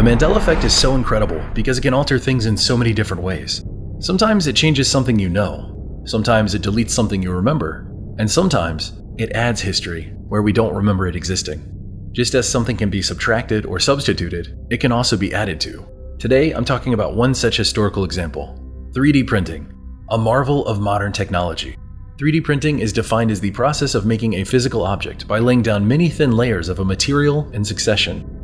Mandela effect is so incredible because it can alter things in so many different ways. Sometimes it changes something you know, sometimes it deletes something you remember, and sometimes it adds history where we don't remember it existing. Just as something can be subtracted or substituted, it can also be added to. Today, I'm talking about one such historical example: 3D printing, a marvel of modern technology. 3D printing is defined as the process of making a physical object by laying down many thin layers of a material in succession.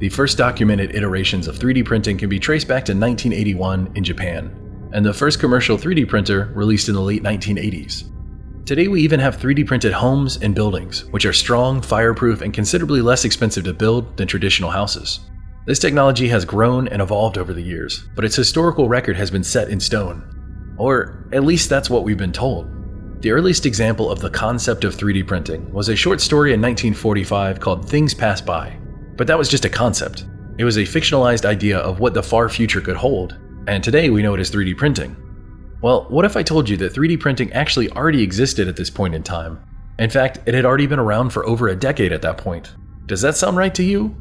The first documented iterations of 3D printing can be traced back to 1981 in Japan, and the first commercial 3D printer released in the late 1980s. Today we even have 3D printed homes and buildings, which are strong, fireproof, and considerably less expensive to build than traditional houses. This technology has grown and evolved over the years, but its historical record has been set in stone. Or at least that's what we've been told. The earliest example of the concept of 3D printing was a short story in 1945 called Things Pass By. But that was just a concept. It was a fictionalized idea of what the far future could hold, and today we know it as 3D printing. Well, what if I told you that 3D printing actually already existed at this point in time? In fact, it had already been around for over a decade at that point. Does that sound right to you?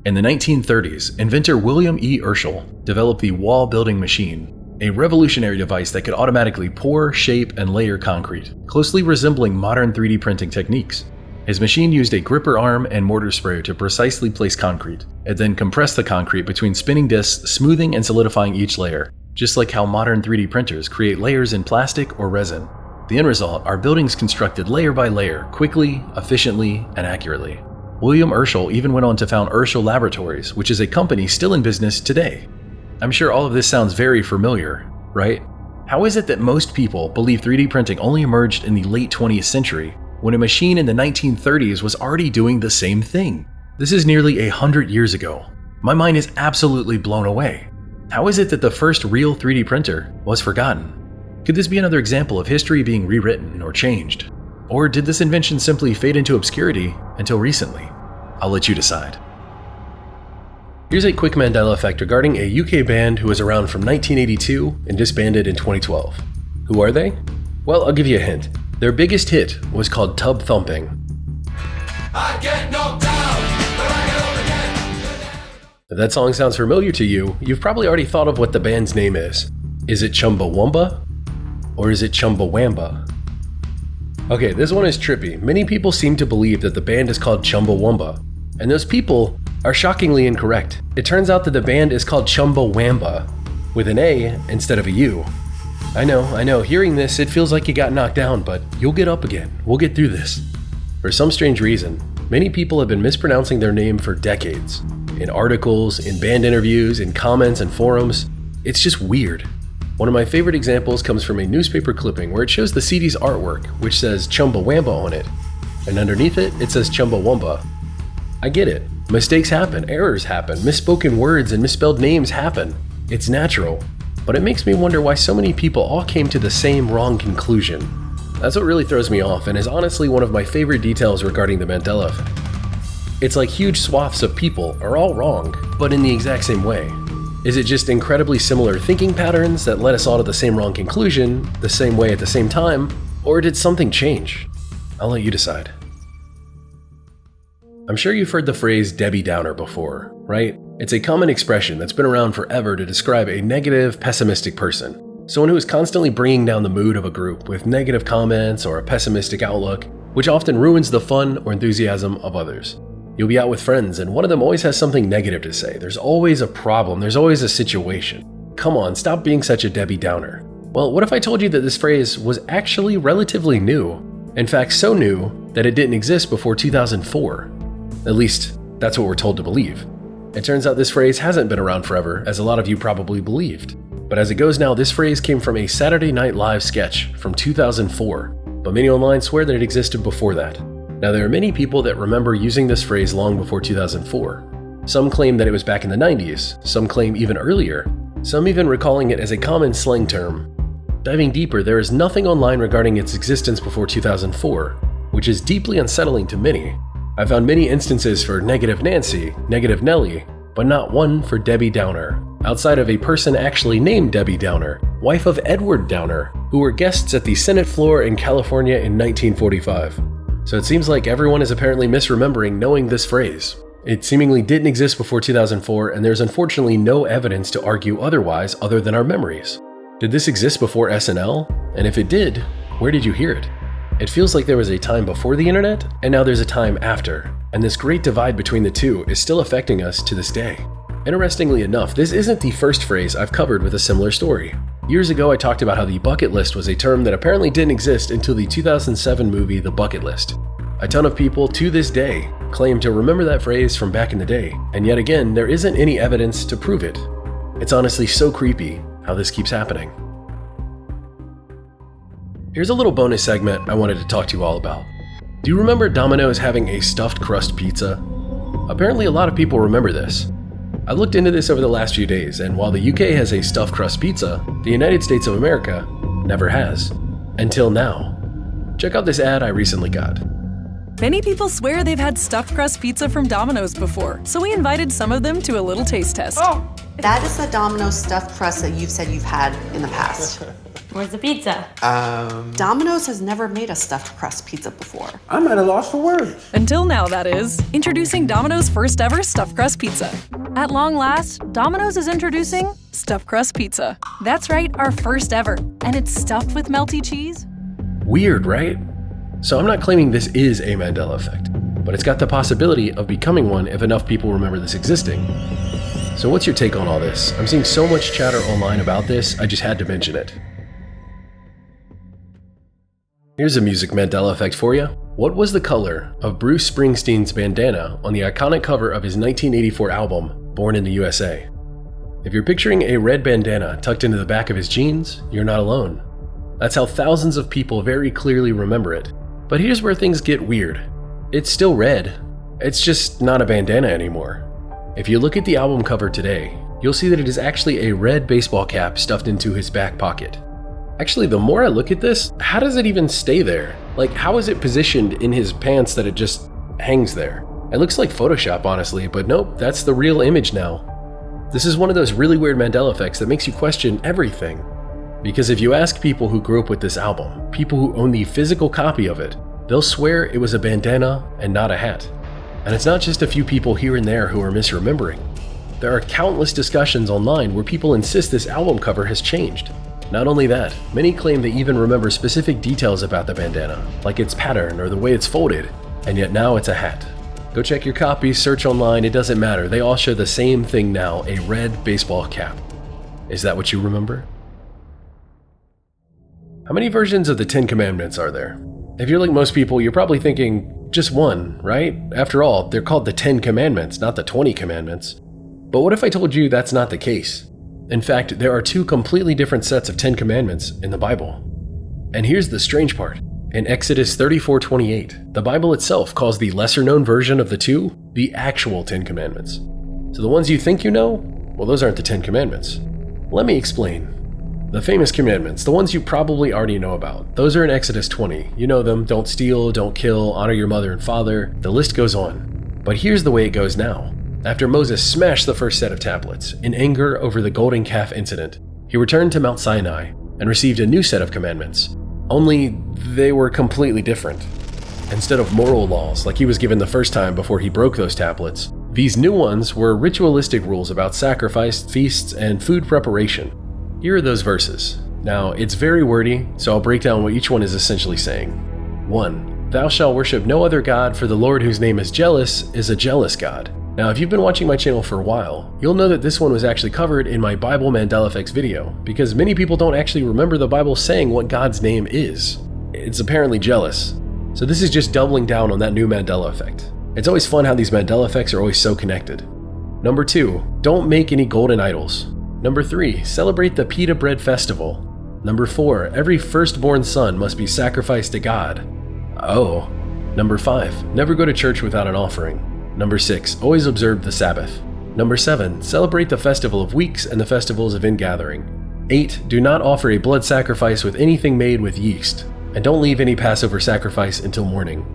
In the 1930s, inventor William E. Herschel developed the wall building machine, a revolutionary device that could automatically pour, shape, and layer concrete, closely resembling modern 3D printing techniques. His machine used a gripper arm and mortar sprayer to precisely place concrete, and then compress the concrete between spinning discs, smoothing and solidifying each layer, just like how modern 3D printers create layers in plastic or resin. The end result are buildings constructed layer by layer, quickly, efficiently, and accurately. William Herschel even went on to found Herschel Laboratories, which is a company still in business today. I'm sure all of this sounds very familiar, right? How is it that most people believe 3D printing only emerged in the late 20th century, when a machine in the 1930s was already doing the same thing? This is nearly 100 years ago. My mind is absolutely blown away. How is it that the first real 3D printer was forgotten? Could this be another example of history being rewritten or changed? Or did this invention simply fade into obscurity until recently? I'll let you decide. Here's a quick Mandela effect regarding a UK band who was around from 1982 and disbanded in 2012. Who are they? Well, I'll give you a hint. Their biggest hit was called Tub Thumping. I get knocked down, but I get up again. If that song sounds familiar to you, you've probably already thought of what the band's name is. Is it Chumbawumba? Or is it Chumbawamba? Okay, this one is trippy. Many people seem to believe that the band is called Chumbawamba, and those people are shockingly incorrect. It turns out that the band is called Chumbawamba, with an A instead of a U. I know, hearing this, it feels like you got knocked down, but you'll get up again. We'll get through this. For some strange reason, many people have been mispronouncing their name for decades. In articles, in band interviews, in comments and forums. It's just weird. One of my favorite examples comes from a newspaper clipping where it shows the CD's artwork, which says Chumbawamba on it, and underneath it, it says Chumbawamba. I get it. Mistakes happen, errors happen, misspoken words and misspelled names happen. It's natural. But it makes me wonder why so many people all came to the same wrong conclusion. That's what really throws me off and is honestly one of my favorite details regarding the Mandela effect. It's like huge swaths of people are all wrong, but in the exact same way. Is it just incredibly similar thinking patterns that led us all to the same wrong conclusion, the same way at the same time, or did something change? I'll let you decide. I'm sure you've heard the phrase Debbie Downer before, right? It's a common expression that's been around forever to describe a negative, pessimistic person. Someone who is constantly bringing down the mood of a group with negative comments or a pessimistic outlook, which often ruins the fun or enthusiasm of others. You'll be out with friends and one of them always has something negative to say. There's always a problem, there's always a situation. Come on, stop being such a Debbie Downer. Well, what if I told you that this phrase was actually relatively new? In fact, so new that it didn't exist before 2004. At least, that's what we're told to believe. It turns out this phrase hasn't been around forever, as a lot of you probably believed. But as it goes now, this phrase came from a Saturday Night Live sketch from 2004, but many online swear that it existed before that. Now, there are many people that remember using this phrase long before 2004. Some claim that it was back in the 90s, some claim even earlier, some even recalling it as a common slang term. Diving deeper, there is nothing online regarding its existence before 2004, which is deeply unsettling to many. I found many instances for Negative Nancy, Negative Nellie, but not one for Debbie Downer, outside of a person actually named Debbie Downer, wife of Edward Downer, who were guests at the Senate floor in California in 1945. So it seems like everyone is apparently misremembering knowing this phrase. It seemingly didn't exist before 2004, and there's unfortunately no evidence to argue otherwise other than our memories. Did this exist before SNL? And if it did, where did you hear it? It feels like there was a time before the internet, and now there's a time after, and this great divide between the two is still affecting us to this day. Interestingly enough, this isn't the first phrase I've covered with a similar story. Years ago, I talked about how the bucket list was a term that apparently didn't exist until the 2007 movie The Bucket List. A ton of people to this day claim to remember that phrase from back in the day, and yet again, there isn't any evidence to prove it. It's honestly so creepy how this keeps happening. Here's a little bonus segment I wanted to talk to you all about. Do you remember Domino's having a stuffed crust pizza? Apparently a lot of people remember this. I looked into this over the last few days, and while the UK has a stuffed crust pizza, the United States of America never has. Until now. Check out this ad I recently got. Many people swear they've had stuffed crust pizza from Domino's before, so we invited some of them to a little taste test. Oh, that is the Domino's stuffed crust that you've said you've had in the past. Where's the pizza? Domino's has never made a stuffed crust pizza before. I'm at a loss for words. Until now, that is. Introducing Domino's first ever stuffed crust pizza. At long last, Domino's is introducing stuffed crust pizza. That's right, our first ever. And it's stuffed with melty cheese. Weird, right? So I'm not claiming this is a Mandela effect, but it's got the possibility of becoming one if enough people remember this existing. So what's your take on all this? I'm seeing so much chatter online about this, I just had to mention it. Here's a music Mandela effect for you. What was the color of Bruce Springsteen's bandana on the iconic cover of his 1984 album, Born in the USA? If you're picturing a red bandana tucked into the back of his jeans, you're not alone. That's how thousands of people very clearly remember it. But here's where things get weird. It's still red. It's just not a bandana anymore. If you look at the album cover today, you'll see that it is actually a red baseball cap stuffed into his back pocket. Actually, the more I look at this, how does it even stay there? Like, how is it positioned in his pants that it just hangs there? It looks like Photoshop, honestly, but nope, that's the real image now. This is one of those really weird Mandela effects that makes you question everything. Because if you ask people who grew up with this album, people who own the physical copy of it, they'll swear it was a bandana and not a hat. And it's not just a few people here and there who are misremembering. There are countless discussions online where people insist this album cover has changed. Not only that, many claim they even remember specific details about the bandana, like its pattern or the way it's folded, and yet now it's a hat. Go check your copies, search online, it doesn't matter. They all show the same thing now, a red baseball cap. Is that what you remember? How many versions of the 10 Commandments are there? If you're like most people, you're probably thinking just one, right? After all, they're called the 10 Commandments, not the 20 Commandments. But what if I told you that's not the case? In fact, there are two completely different sets of 10 Commandments in the Bible. And here's the strange part. In Exodus 34:28, the Bible itself calls the lesser-known version of the two the actual 10 Commandments. So the ones you think you know, well, those aren't the 10 Commandments. Let me explain. The famous commandments, the ones you probably already know about, those are in Exodus 20. You know them: don't steal, don't kill, honor your mother and father, the list goes on. But here's the way it goes now. After Moses smashed the first set of tablets, in anger over the golden calf incident, he returned to Mount Sinai and received a new set of commandments. Only they were completely different. Instead of moral laws like he was given the first time before he broke those tablets, these new ones were ritualistic rules about sacrifice, feasts, and food preparation. Here are those verses. Now, it's very wordy, so I'll break down what each one is essentially saying. 1. Thou shalt worship no other God, for the Lord whose name is jealous is a jealous God. Now, if you've been watching my channel for a while, you'll know that this one was actually covered in my Bible Mandela effects video, because many people don't actually remember the Bible saying what God's name is. It's apparently jealous. So this is just doubling down on that new Mandela effect. It's always fun how these Mandela effects are always so connected. Number 2, don't make any golden idols. Number 3, celebrate the pita bread festival. Number 4, every firstborn son must be sacrificed to God. Oh. Number 5, never go to church without an offering. Number 6, always observe the Sabbath. Number 7, celebrate the festival of weeks and the festivals of ingathering. 8, do not offer a blood sacrifice with anything made with yeast. And don't leave any Passover sacrifice until morning.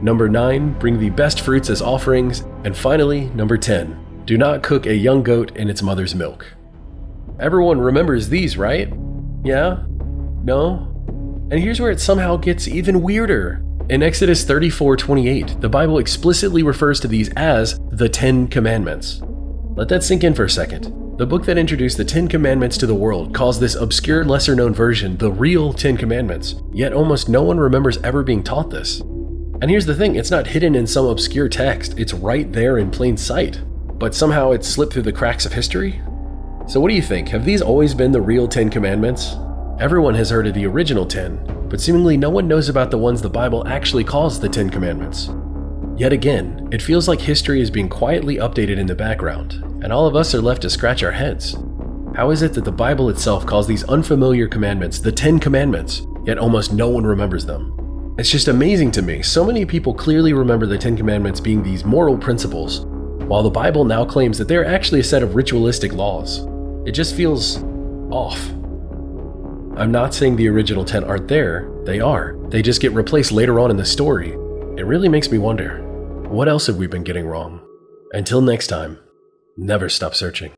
Number 9, bring the best fruits as offerings. And finally, number 10, do not cook a young goat in its mother's milk. Everyone remembers these, right? Yeah? No? And here's where it somehow gets even weirder. In Exodus 34:28, the Bible explicitly refers to these as the 10 Commandments. Let that sink in for a second. The book that introduced the 10 Commandments to the world calls this obscure, lesser-known version the real 10 Commandments, yet almost no one remembers ever being taught this. And here's the thing, it's not hidden in some obscure text, it's right there in plain sight. But somehow it slipped through the cracks of history? So what do you think? Have these always been the real 10 Commandments? Everyone has heard of the original 10, but seemingly no one knows about the ones the Bible actually calls the 10 Commandments. Yet again, it feels like history is being quietly updated in the background, and all of us are left to scratch our heads. How is it that the Bible itself calls these unfamiliar commandments the 10 Commandments, yet almost no one remembers them? It's just amazing to me. So many people clearly remember the 10 Commandments being these moral principles, while the Bible now claims that they're actually a set of ritualistic laws. It just feels off. I'm not saying the original 10 aren't there, they are. They just get replaced later on in the story. It really makes me wonder, what else have we been getting wrong? Until next time, never stop searching.